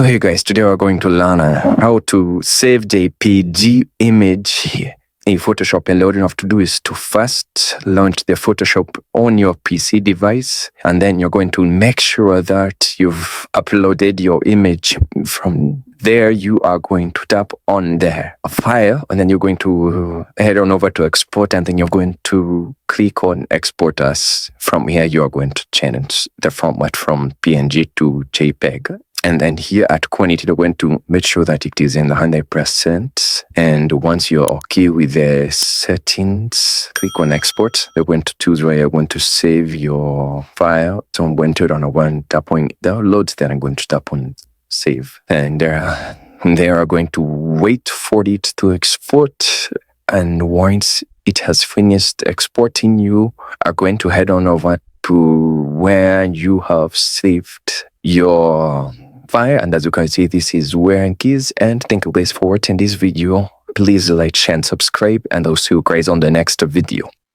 So hey guys, today we're going to learn how to save JPG image in Photoshop. And all you have to do is to first launch the Photoshop on your PC device, and then you're going to make sure that you've uploaded your image. From there, you are going to tap on the file, and then you're going to head on over to export, and then you're going to click on export as. From here, you are going to change the format from PNG to JPG. And then here at quantity, you're going to make sure that it is in the 100%. And once you're okay with the settings, click on export. You're going to choose where you're going to save your file. So I'm going to tap on download, then I'm going to tap on save. And they are going to wait for it to export. And once it has finished exporting, you are going to head on over to where you have saved your file. And as you can see, this is where it is. And thank you guys for watching this video. Please like, share, and subscribe, and I'll see you guys on the next video.